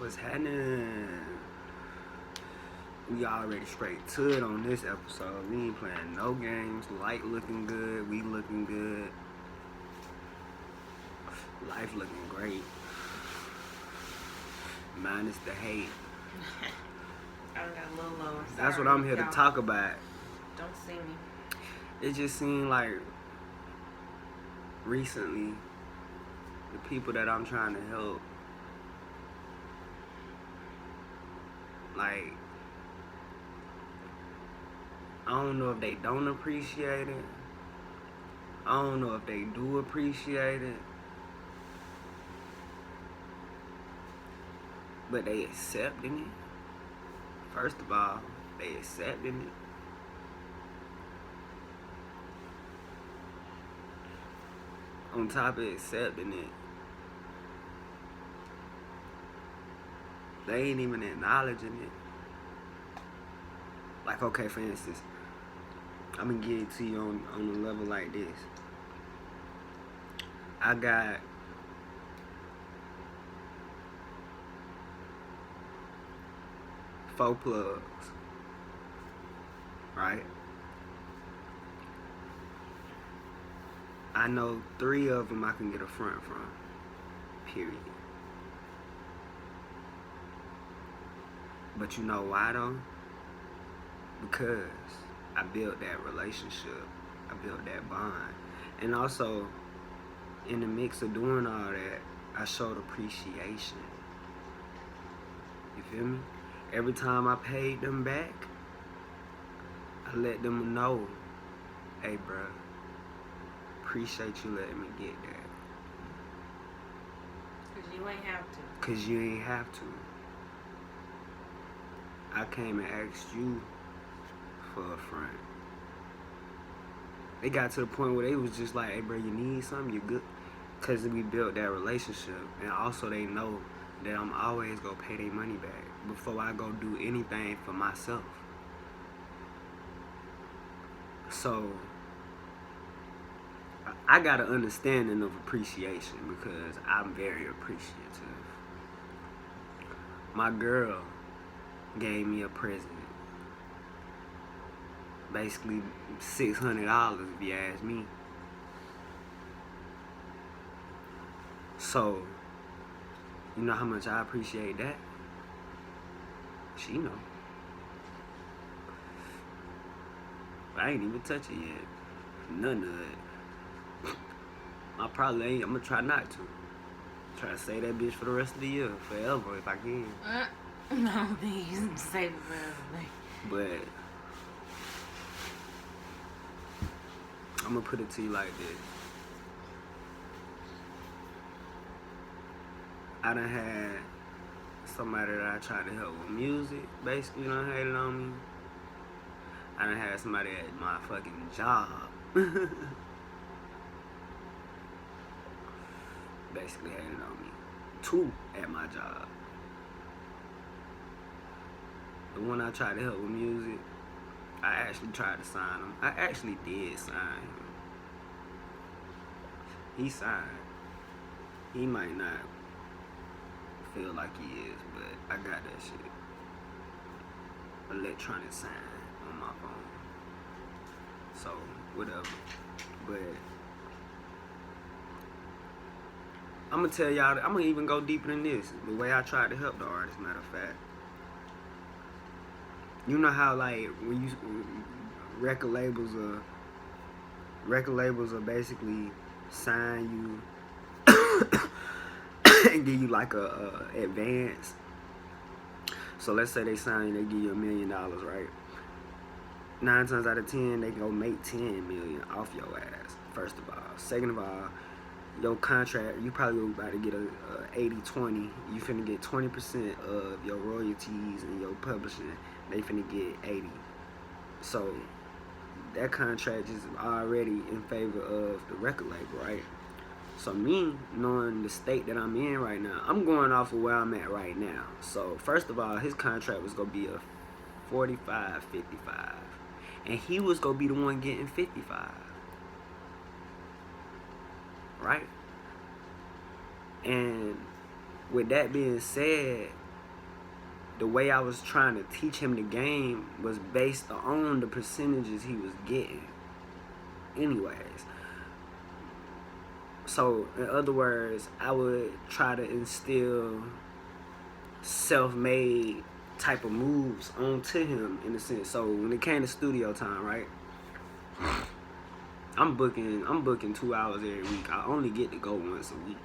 What's happening? We already straight to it on this episode. We ain't playing no games. Light looking good. We looking good. Life looking great. Minus the hate. I got a little lower. Sorry, that's what I'm here to talk about. Don't see me. It just seemed like recently the people that I'm trying to help, like, I don't know if they don't appreciate it. I don't know if they do appreciate it. But they accepting it. First of all, they accepting it. On top of accepting it, they ain't even acknowledging it. Like, okay, for instance, I'm gonna give it to you on a level like this. I got four plugs, right? I know 3 of them I can get a front from, period. But you know why though? Because I built that relationship. I built that bond. And also, in the mix of doing all that, I showed appreciation. You feel me? Every time I paid them back, I let them know, hey bro, appreciate you letting me get that. Cause you ain't have to. Cause you ain't have to. I came and asked you for a friend. They got to the point where they was just like, hey bro, you need something, you good? Cause we built that relationship. And also they know that I'm always gonna pay their money back before I go do anything for myself. So I got an understanding of appreciation because I'm very appreciative. My girl gave me a present. Basically $600 if you ask me. So, you know how much I appreciate that? She know. But I ain't even touch it yet. None of it. I probably ain't. I'm gonna try not to. Try to save that bitch for the rest of the year. Forever if I can. No, please. Save it forever. But I'm gonna put it to you like this. I done had somebody that I tried to help with music, basically done hated on me. I done had somebody at my fucking job basically hated on me. 2 at my job. The one I tried to help with music, I actually tried to sign him. I actually did sign him. He signed. He might not feel like he is, but I got that shit. Electronic sign on my phone. So, whatever. But I'm gonna tell y'all, I'm gonna even go deeper than this. The way I tried to help the artist, matter of fact. You know how, like, when you record labels are basically sign you and give you like a advance. So let's say they sign you, they give you $1 million, right? 9 times out of 10, they go make 10 million off your ass. First of all, second of all, your contract, you probably about to get a 80-20. You finna get 20% of your royalties and your publishing. They finna get 80. So that contract is already in favor of the record label, right? So me, knowing the state that I'm in right now, I'm going off of where I'm at right now. So first of all, his contract was gonna be a 45-55. And he was gonna be the one getting 55. Right? And with that being said, the way I was trying to teach him the game was based on the percentages he was getting. Anyways. So, in other words, I would try to instill self-made type of moves onto him in a sense. So when it came to studio time, right? I'm booking 2 hours every week. I only get to go once a week.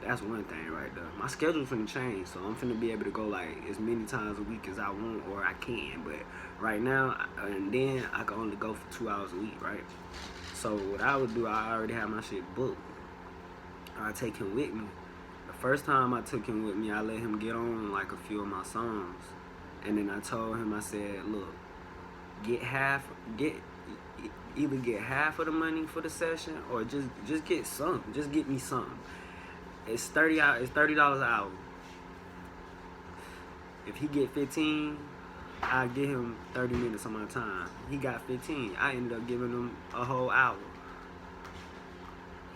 That's one thing right there. My schedule's finna change, so I'm finna be able to go like as many times a week as I want or I can. But right now, and then I can only go for 2 hours a week, right? So what I would do, I already have my shit booked. I take him with me. The first time I took him with me, I let him get on like a few of my songs, and then I told him, I said, look, either get half of the money for the session or just get some. Just get me some. It's $30 an hour. If he get 15, I give him 30 minutes of my time. He got 15. I ended up giving him a whole hour.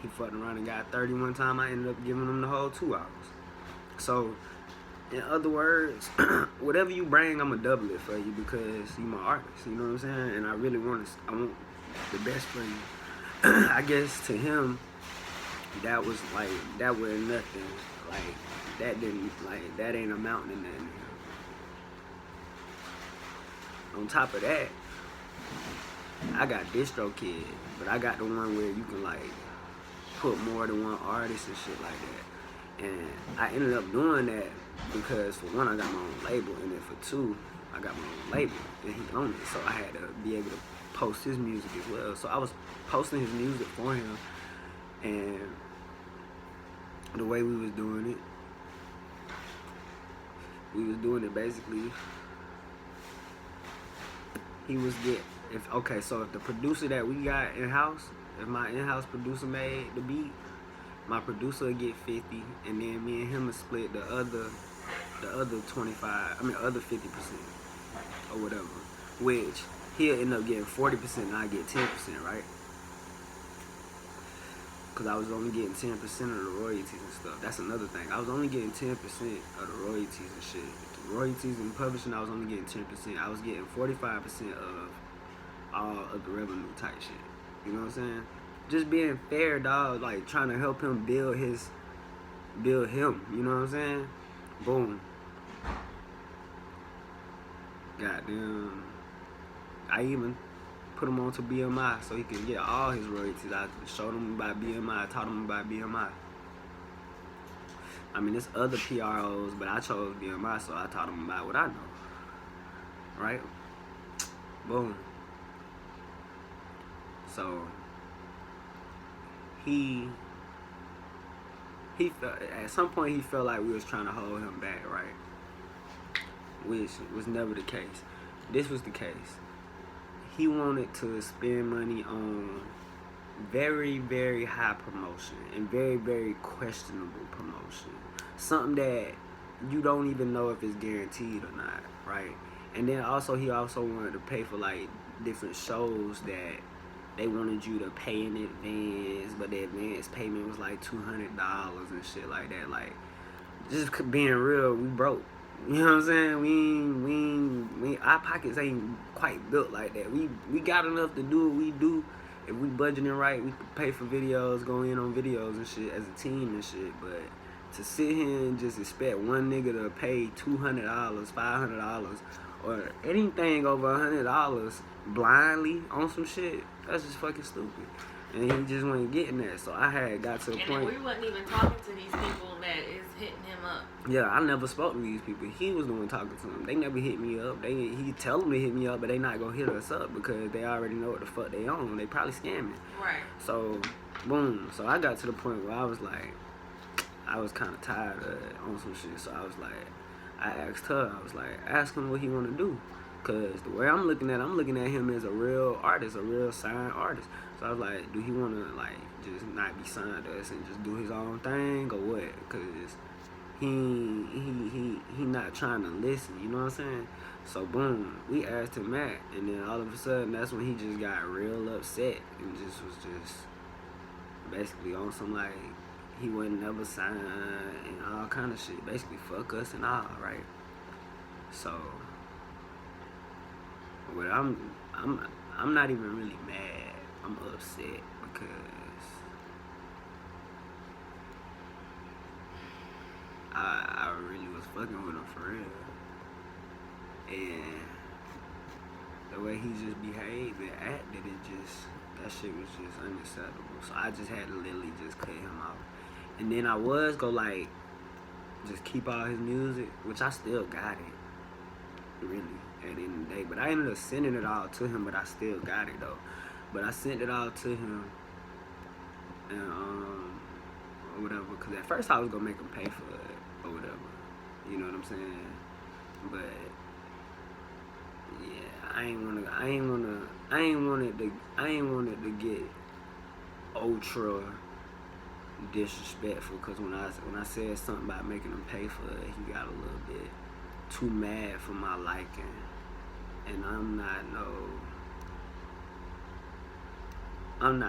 He fucking around and got 30 one time. I ended up giving him the whole 2 hours. So, in other words, whatever you bring, I'm gonna double it for you because you my artist. You know what I'm saying? And I really I want the best for you. I guess to him, that was nothing. That ain't amounting to nothing. On top of that, I got DistroKid, but I got the one where you can like put more than one artist and shit like that. And I ended up doing that because for one, I got my own label, and then for two, I got my own label, and he owned it, so I had to be able to post his music as well. So I was posting his music for him, and the way we was doing it basically, he was so if the producer that we got in-house, if my in-house producer made the beat, my producer would get 50, and then me and him would split the other 50% or whatever, which he'll end up getting 40% and I get 10%, right? Because I was only getting 10% of the royalties and stuff. That's another thing. I was only getting 10% of the royalties and shit. The royalties and publishing, I was only getting 10%. I was getting 45% of all of the revenue type shit. You know what I'm saying? Just being fair, dog. Like trying to help him build him. You know what I'm saying? Boom. Goddamn. I even put him onto BMI so he could get all his royalties. I showed him about BMI, taught him about BMI. I mean, there's other PROs, but I chose BMI, so I taught him about what I know. Right? Boom. So he felt, at some point he felt like we was trying to hold him back, right? Which was never the case. This was the case. He wanted to spend money on very, very high promotion and very, very questionable promotion. Something that you don't even know if it's guaranteed or not, right? And then also he also wanted to pay for like different shows that they wanted you to pay in advance, but the advance payment was like $200 and shit like that. Like, just being real, we broke. You know what I'm saying? We our pockets ain't quite built like that. We got enough to do what we do. If we budgeting right, we could pay for videos, go in on videos and shit as a team and shit. But to sit here and just expect one nigga to pay $200, $500, or anything over $100 blindly on some shit, that's just fucking stupid. And he just wasn't getting that. So I had got to a point. And we wasn't even talking to these people that is hitting him up. Yeah, I never spoke to these people. He was the one talking to them. They never hit me up. He tell them to hit me up, but they not gonna hit us up because they already know what the fuck they own. They probably scamming. Right. So, boom. So I got to the point where I was like, I was kind of tired of it on some shit. So I was like, I asked her. I was like, ask him what he want to do. Because the way I'm looking at him as a real artist, a real signed artist. So I was like, do he want to, like, just not be signed to us and just do his own thing or what? Because he not trying to listen, you know what I'm saying? So, boom, we asked him that. And then all of a sudden, that's when he just got real upset and just was just basically on some, like, he wasn't never signed and all kind of shit. Basically, fuck us and all, right? So, but I'm not even really mad. I'm upset because I really was fucking with him for real, and the way he just behaved and acted, that shit was just unacceptable. So I just had to literally just cut him off. And then I was go like just keep all his music, which I still got it, really, at the end of the day. But I ended up sending it all to him, but I still got it though. But I sent it all to him, and or whatever. Cause at first I was gonna make him pay for it or whatever. You know what I'm saying? But yeah, I ain't wanted to get ultra disrespectful. Cause when I said something about making him pay for it, he got a little bit too mad for my liking, and I'm not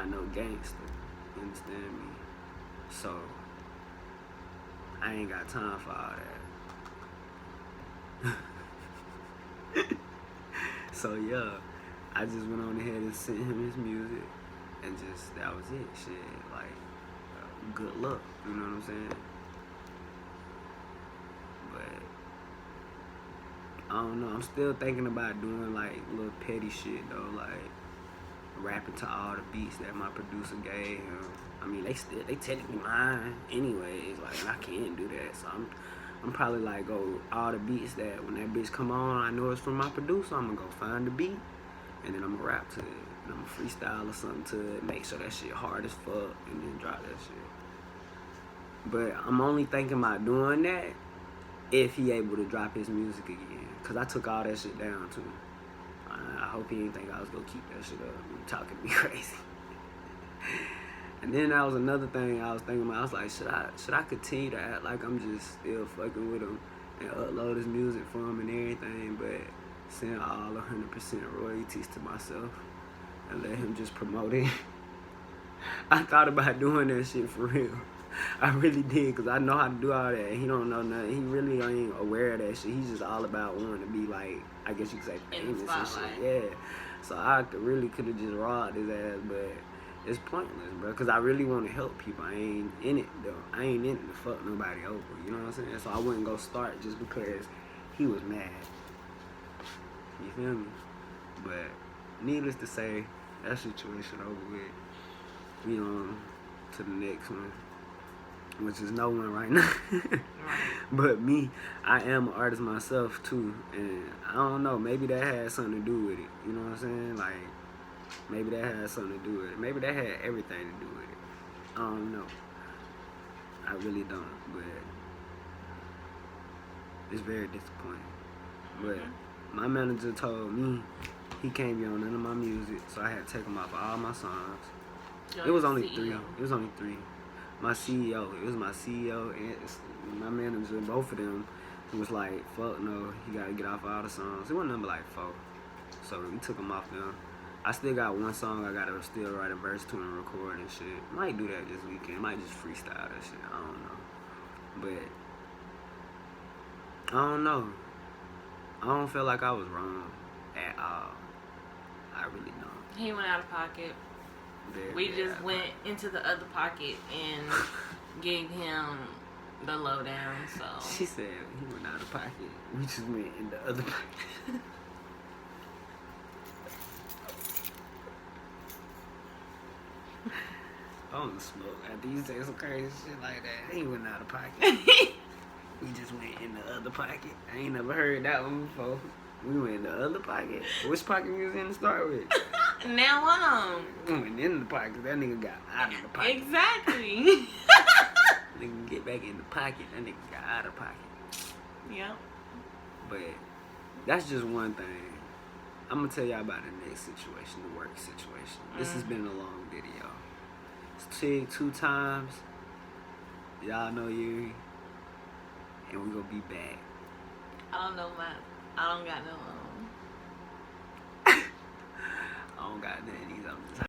no gangster. You understand me? So I ain't got time for all that. So yeah, I just went on ahead and sent him his music, and just that was it. Shit, like good luck. You know what I'm saying? But I don't know. I'm still thinking about doing like little petty shit though, like rapping to all the beats that my producer gave him. I mean, they technically mine anyways. Like, and I can't do that. So I'm probably like, all the beats that when that bitch come on, I know it's from my producer. I'm gonna go find the beat, and then I'm gonna rap to it, and I'm gonna freestyle or something to it. Make sure that shit hard as fuck, and then drop that shit. But I'm only thinking about doing that if he able to drop his music again, cause I took all that shit down too. I hope he didn't think I was gonna keep that shit up and talking to me crazy. And then that was another thing I was thinking about. I was like, should I continue to act like I'm just still fucking with him and upload his music for him and everything, but send all 100% royalties to myself and let him just promote it? I thought about doing that shit for real. I really did, because I know how to do all that. He don't know nothing. He really ain't aware of that shit. He's just all about wanting to be like, I guess you could say, famous and shit. Yeah. So I really could have just robbed his ass, but it's pointless, bro, because I really want to help people. I ain't in it, though. I ain't in it to fuck nobody over. You know what I'm saying? So I wouldn't go start just because he was mad. You feel me? But needless to say, that situation over with. We on to the next one, which is no one right now. But me, I am an artist myself too, and I don't know, maybe that had something to do with it. You know what I'm saying? Like, maybe that had something to do with it. Maybe that had everything to do with it. I don't know. I really don't, but it's very disappointing. But my manager told me he can't be on none of my music, so I had to take him off all my songs. It was only three. It was only three. My CEO, it was my CEO and my manager, both of them, was like, fuck no, you gotta get off all the songs. It wasn't number like 4. So we took them off them. I still got one song I gotta still write a verse to and record and shit. Might do that this weekend. Might just freestyle that shit. I don't know. But I don't know. I don't feel like I was wrong at all. I really don't. He went out of pocket. We just went into the other pocket and gave him the lowdown. So she said he went out of pocket. We just went in the other pocket. I don't smoke after you say some crazy shit like that. He went out of pocket. We just went in the other pocket. I ain't never heard that one before. We went in the other pocket. Which pocket we was in to start with? Now one of them. We went in the pocket. That nigga got out of the pocket. Exactly. Nigga get back in the pocket. That nigga got out of the pocket. Yep. But that's just one thing. I'm gonna tell y'all about the next situation, the work situation. This has been a long video. It's Tigg 2 times. Y'all know you. And we gonna be back. I don't got no I don't got nothing